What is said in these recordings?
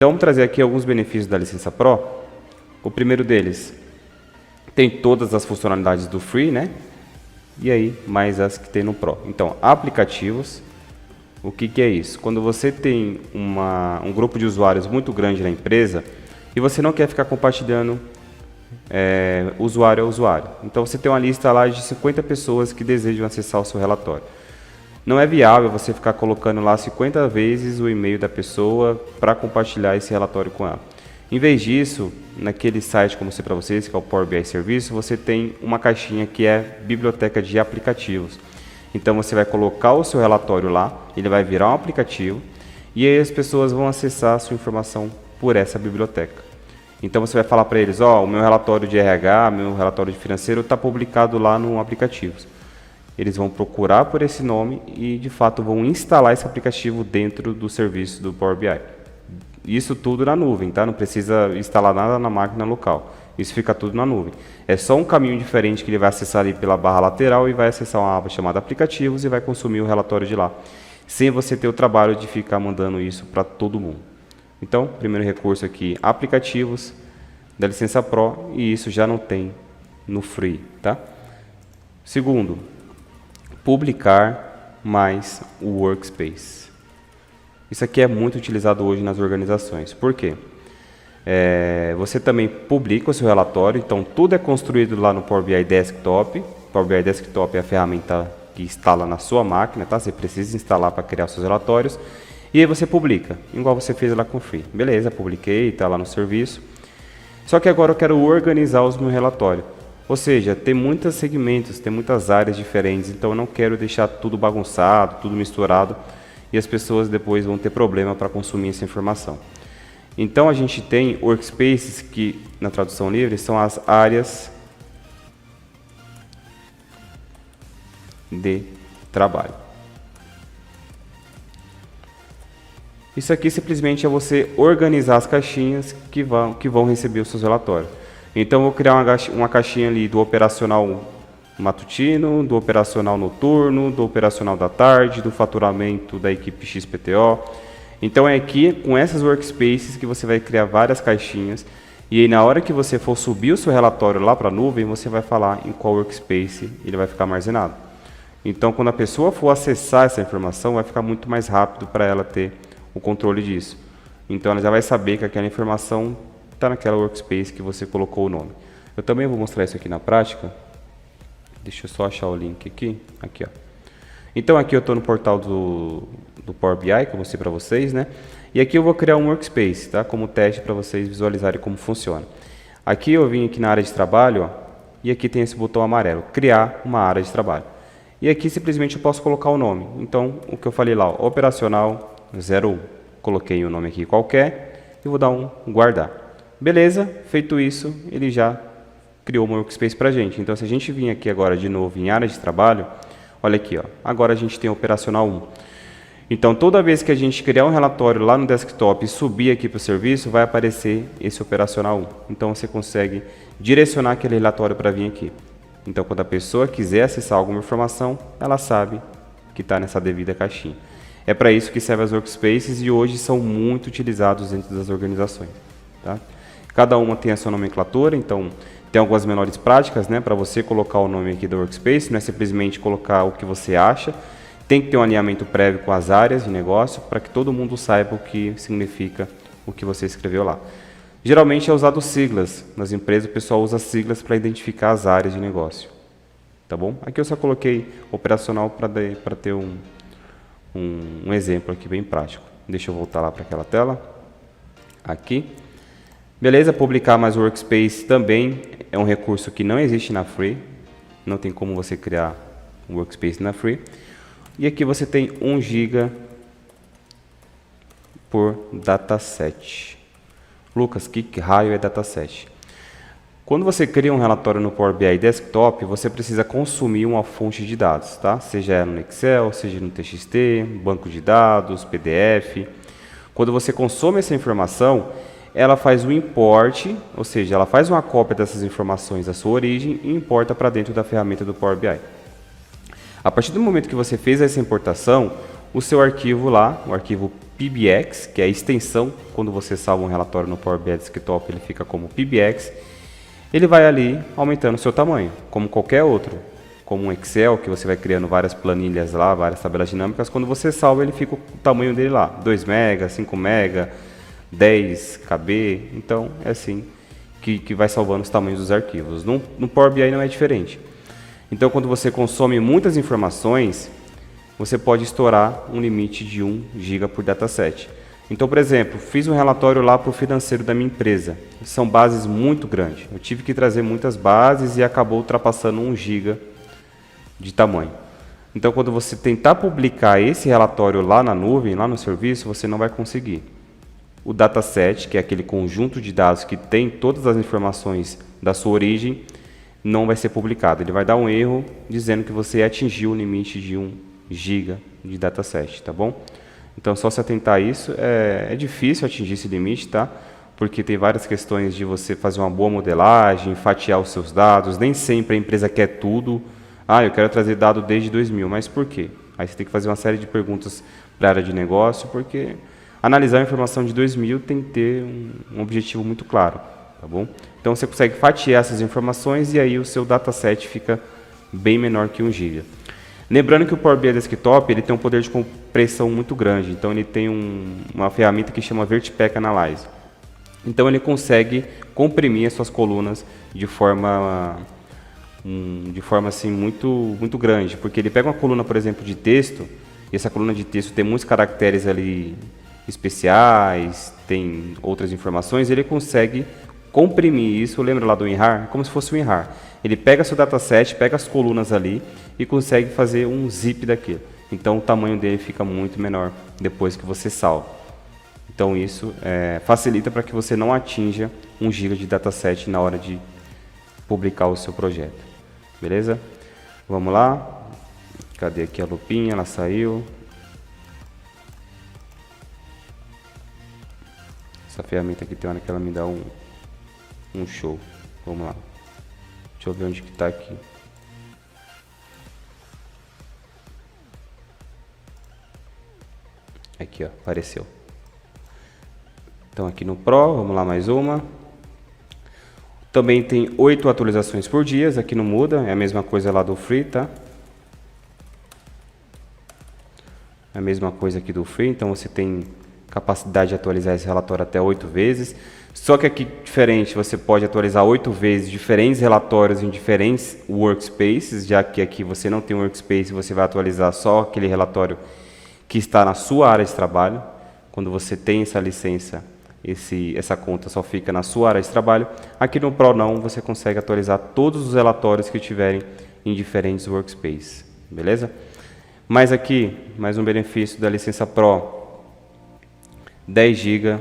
Então, vamos trazer aqui alguns benefícios da licença Pro. O primeiro deles tem todas as funcionalidades do Free, né? E aí, mais as que tem no Pro. Então, aplicativos. O que é isso? Quando você tem um grupo de usuários muito grande na empresa e você não quer ficar compartilhando usuário a usuário. Então, você tem uma lista lá de 50 pessoas que desejam acessar o seu relatório. Não é viável você ficar colocando lá 50 vezes o e-mail da pessoa para compartilhar esse relatório com ela. Em vez disso, naquele site que eu mostrei para vocês, que é o Power BI Serviço, você tem uma caixinha que é biblioteca de aplicativos. Então você vai colocar o seu relatório lá, ele vai virar um aplicativo e aí as pessoas vão acessar a sua informação por essa biblioteca. Então você vai falar para eles, o meu relatório de RH, meu relatório de financeiro está publicado lá no aplicativos. Eles vão procurar por esse nome e, de fato, vão instalar esse aplicativo dentro do serviço do Power BI. Isso tudo na nuvem, tá? Não precisa instalar nada na máquina local. Isso fica tudo na nuvem. É só um caminho diferente que ele vai acessar ali pela barra lateral e vai acessar uma aba chamada aplicativos e vai consumir o relatório de lá, sem você ter o trabalho de ficar mandando isso para todo mundo. Então, primeiro recurso aqui, aplicativos da licença Pro, e isso já não tem no Free, tá? Segundo, publicar mais o Workspace. Isso aqui é muito utilizado hoje nas organizações. Por quê? Você também publica o seu relatório, então tudo é construído lá no Power BI Desktop. Power BI Desktop é a ferramenta que instala na sua máquina, tá? Você precisa instalar para criar seus relatórios. E aí você publica, igual você fez lá com o Free. Beleza, publiquei, está lá no serviço. Só que agora eu quero organizar os meus relatórios. Ou seja, tem muitos segmentos, tem muitas áreas diferentes, então eu não quero deixar tudo bagunçado, tudo misturado, e as pessoas depois vão ter problema para consumir essa informação. Então a gente tem workspaces que, na tradução livre, são as áreas de trabalho. Isso aqui simplesmente é você organizar as caixinhas que vão receber os seus relatórios. Então, eu vou criar uma caixinha ali do operacional matutino, do operacional noturno, do operacional da tarde, do faturamento da equipe XPTO. Então, é aqui, com essas workspaces, que você vai criar várias caixinhas. E aí, na hora que você for subir o seu relatório lá para a nuvem, você vai falar em qual workspace ele vai ficar armazenado. Então, quando a pessoa for acessar essa informação, vai ficar muito mais rápido para ela ter o controle disso. Então, ela já vai saber que aquela informação está naquela workspace que você colocou o nome. Eu também vou mostrar isso aqui na prática. Deixa eu só achar o link aqui. Aqui, ó. Então aqui eu estou no portal do Power BI, que eu mostrei para vocês, né? E aqui eu vou criar um workspace, tá? Como teste para vocês visualizarem como funciona. Aqui eu vim aqui na área de trabalho, ó, e aqui tem esse botão amarelo, criar uma área de trabalho. E aqui simplesmente eu posso colocar o nome. Então o que eu falei lá, ó, operacional 01. Coloquei um nome aqui qualquer e vou dar um guardar. Beleza, feito isso, ele já criou uma workspace para a gente. Então, se a gente vir aqui agora de novo em área de trabalho, olha aqui, ó, agora a gente tem o operacional 1. Então, toda vez que a gente criar um relatório lá no desktop e subir aqui para o serviço, vai aparecer esse operacional 1. Então, você consegue direcionar aquele relatório para vir aqui. Então, quando a pessoa quiser acessar alguma informação, ela sabe que está nessa devida caixinha. É para isso que servem as workspaces e hoje são muito utilizados dentro das organizações, tá? Cada uma tem a sua nomenclatura, então tem algumas menores práticas, né, para você colocar o nome aqui do workspace, não é simplesmente colocar o que você acha, tem que ter um alinhamento prévio com as áreas de negócio para que todo mundo saiba o que significa o que você escreveu lá. Geralmente é usado siglas, nas empresas o pessoal usa siglas para identificar as áreas de negócio, tá bom? Aqui eu só coloquei operacional para ter um exemplo aqui bem prático. Deixa eu voltar lá para aquela tela, aqui. Beleza, publicar mais workspace também é um recurso que não existe na Free. Não tem como você criar um workspace na Free. E aqui você tem 1 GB por dataset. Lucas, que raio é dataset? Quando você cria um relatório no Power BI Desktop, você precisa consumir uma fonte de dados, tá? Seja no Excel, seja no TXT, banco de dados, PDF. Quando você consome essa informação, ela faz o import, ou seja, ela faz uma cópia dessas informações da sua origem e importa para dentro da ferramenta do Power BI. A partir do momento que você fez essa importação, o seu arquivo lá, o arquivo PBX, que é a extensão. Quando você salva um relatório no Power BI Desktop, ele fica como PBX. Ele vai ali aumentando o seu tamanho, como qualquer outro. Como um Excel, que você vai criando várias planilhas lá, várias tabelas dinâmicas. Quando você salva, ele fica o tamanho dele lá, 2 MB, 5 MB, 10 KB. Então, é assim que vai salvando os tamanhos dos arquivos. No Power BI não é diferente. Então, quando você consome muitas informações, você pode estourar um limite de 1 GB por dataset. Então, por exemplo, fiz um relatório lá para o financeiro da minha empresa. São bases muito grandes. Eu tive que trazer muitas bases e acabou ultrapassando 1 GB de tamanho. Então, quando você tentar publicar esse relatório lá na nuvem, lá no serviço, você não vai conseguir. O dataset, que é aquele conjunto de dados que tem todas as informações da sua origem, não vai ser publicado. Ele vai dar um erro dizendo que você atingiu o limite de 1 GB de dataset, tá bom? Então, só se atentar a isso. É difícil atingir esse limite, tá? Porque tem várias questões de você fazer uma boa modelagem, fatiar os seus dados. Nem sempre a empresa quer tudo. Ah, eu quero trazer dado desde 2000, mas por quê? Aí você tem que fazer uma série de perguntas para a área de negócio, porque analisar a informação de 2000 tem que ter um objetivo muito claro, tá bom? Então você consegue fatiar essas informações e aí o seu dataset fica bem menor que 1 GB. Lembrando que o Power BI Desktop ele tem um poder de compressão muito grande, então ele tem uma ferramenta que chama Vertipack Analyze. Então ele consegue comprimir as suas colunas de forma assim muito grande, porque ele pega uma coluna, por exemplo, de texto, e essa coluna de texto tem muitos caracteres ali especiais, tem outras informações, ele consegue comprimir isso. Lembra lá do WinRAR? Como se fosse o WinRAR. Ele pega seu dataset, pega as colunas ali e consegue fazer um zip daquilo. Então o tamanho dele fica muito menor depois que você salva. Então isso facilita para que você não atinja 1 GB de dataset na hora de publicar o seu projeto. Beleza? Vamos lá. Cadê aqui a lupinha? Ela saiu. Essa ferramenta aqui tem hora que ela me dá um show. Vamos lá. Deixa eu ver onde que está aqui. Aqui, ó, apareceu. Então aqui no Pro, vamos lá mais uma. Também tem 8 atualizações por dia, aqui não muda, é a mesma coisa lá do Free, tá? É a mesma coisa aqui do Free, então você tem capacidade de atualizar esse relatório até 8 vezes. Só que aqui diferente, você pode atualizar 8 vezes diferentes relatórios em diferentes workspaces, já que aqui você não tem um workspace, você vai atualizar só aquele relatório que está na sua área de trabalho. Quando você tem essa licença, essa conta só fica na sua área de trabalho. Aqui no Pro não, você consegue atualizar todos os relatórios que tiverem em diferentes workspaces, beleza? Mas aqui, mais um benefício da licença Pro, 10 GB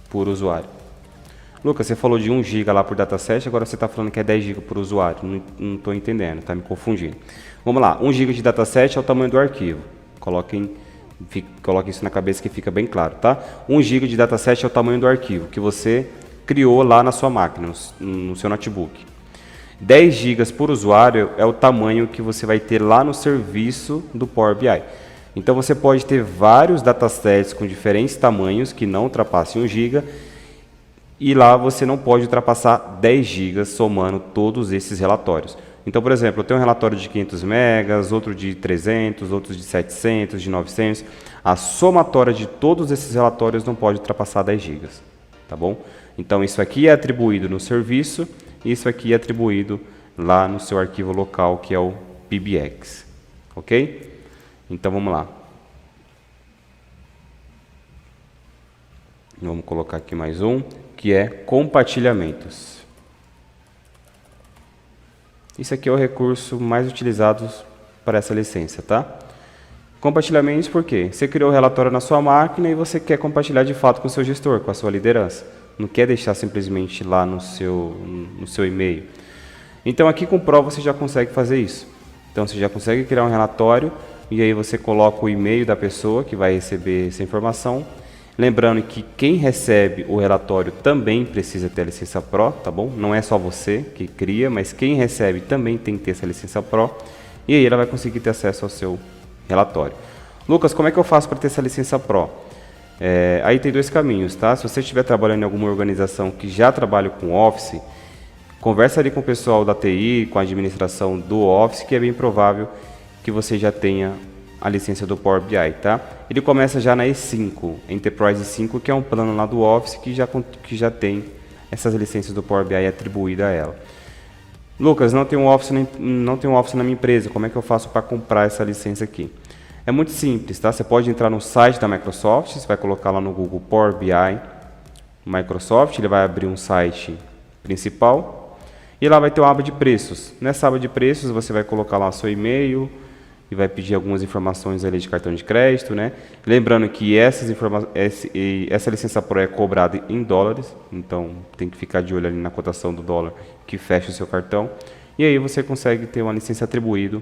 por usuário. Lucas, você falou de 1 GB lá por dataset, agora você está falando que é 10 GB por usuário. Não estou entendendo, está me confundindo. Vamos lá, 1 GB de dataset é o tamanho do arquivo. Coloque isso na cabeça que fica bem claro, tá? 1 GB de dataset é o tamanho do arquivo que você criou lá na sua máquina, no seu notebook. 10 GB por usuário é o tamanho que você vai ter lá no serviço do Power BI. Então você pode ter vários datasets com diferentes tamanhos que não ultrapassem 1 GB e lá você não pode ultrapassar 10 GB somando todos esses relatórios. Então, por exemplo, eu tenho um relatório de 500 megas, outro de 300, outros de 700, de 900. A somatória de todos esses relatórios não pode ultrapassar 10 GB, tá bom? Então, isso aqui é atribuído no serviço e isso aqui é atribuído lá no seu arquivo local, que é o PBX, ok? Então, vamos lá. Vamos colocar aqui mais um, que é compartilhamentos. Isso aqui é o recurso mais utilizado para essa licença, tá? Compartilhamentos por quê? Você criou o relatório na sua máquina e você quer compartilhar de fato com o seu gestor, com a sua liderança. Não quer deixar simplesmente lá no seu e-mail. Então aqui com o Pro você já consegue fazer isso. Então você já consegue criar um relatório e aí você coloca o e-mail da pessoa que vai receber essa informação. Lembrando que quem recebe o relatório também precisa ter a licença Pro, tá bom? Não é só você que cria, mas quem recebe também tem que ter essa licença Pro. E aí ela vai conseguir ter acesso ao seu relatório. Lucas, como é que eu faço para ter essa licença Pro? Aí tem dois caminhos, tá? Se você estiver trabalhando em alguma organização que já trabalha com Office, conversa ali com o pessoal da TI, com a administração do Office, que é bem provável que você já tenha a licença do Power BI, tá? Ele começa já na E5, Enterprise 5, que é um plano lá do Office que já tem essas licenças do Power BI atribuídas a ela. Lucas, não tem um Office na minha empresa, como é que eu faço para comprar essa licença aqui? É muito simples, tá? Você pode entrar no site da Microsoft, você vai colocar lá no Google Power BI Microsoft, ele vai abrir um site principal e lá vai ter uma aba de preços. Nessa aba de preços você vai colocar lá o seu e-mail e vai pedir algumas informações ali de cartão de crédito, né? Lembrando que essa licença Pro é cobrada em dólares, então tem que ficar de olho ali na cotação do dólar que fecha o seu cartão. E aí você consegue ter uma licença atribuída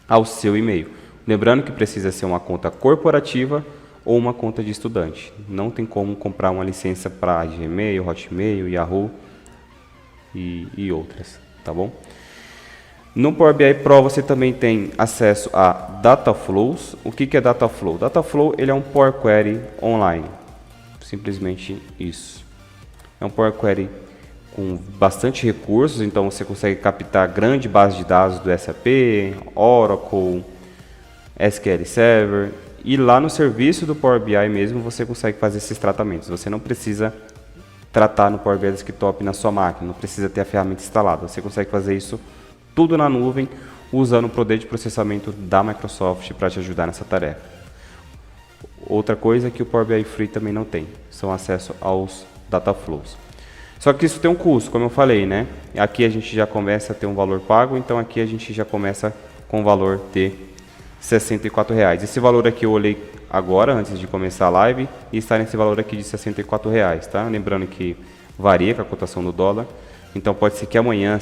ao seu e-mail. Lembrando que precisa ser uma conta corporativa ou uma conta de estudante. Não tem como comprar uma licença para Gmail, Hotmail, Yahoo e outras, tá bom? No Power BI Pro você também tem acesso a Data Flows. O que é Data Flow? Data Flow ele é um Power Query online. Simplesmente isso. É um Power Query com bastante recursos, então você consegue captar grande base de dados do SAP, Oracle, SQL Server, e lá no serviço do Power BI mesmo você consegue fazer esses tratamentos. Você não precisa tratar no Power BI Desktop na sua máquina, não precisa ter a ferramenta instalada. Você consegue fazer isso tudo na nuvem, usando o poder de processamento da Microsoft para te ajudar nessa tarefa. Outra coisa que o Power BI Free também não tem, são acesso aos Data Flows. Só que isso tem um custo, como eu falei, né? Aqui a gente já começa a ter um valor pago, então aqui a gente já começa com o valor de R$ 64. Esse valor aqui eu olhei agora, antes de começar a live, e está nesse valor aqui de R$ 64, tá? Lembrando que varia com a cotação do dólar, então pode ser que amanhã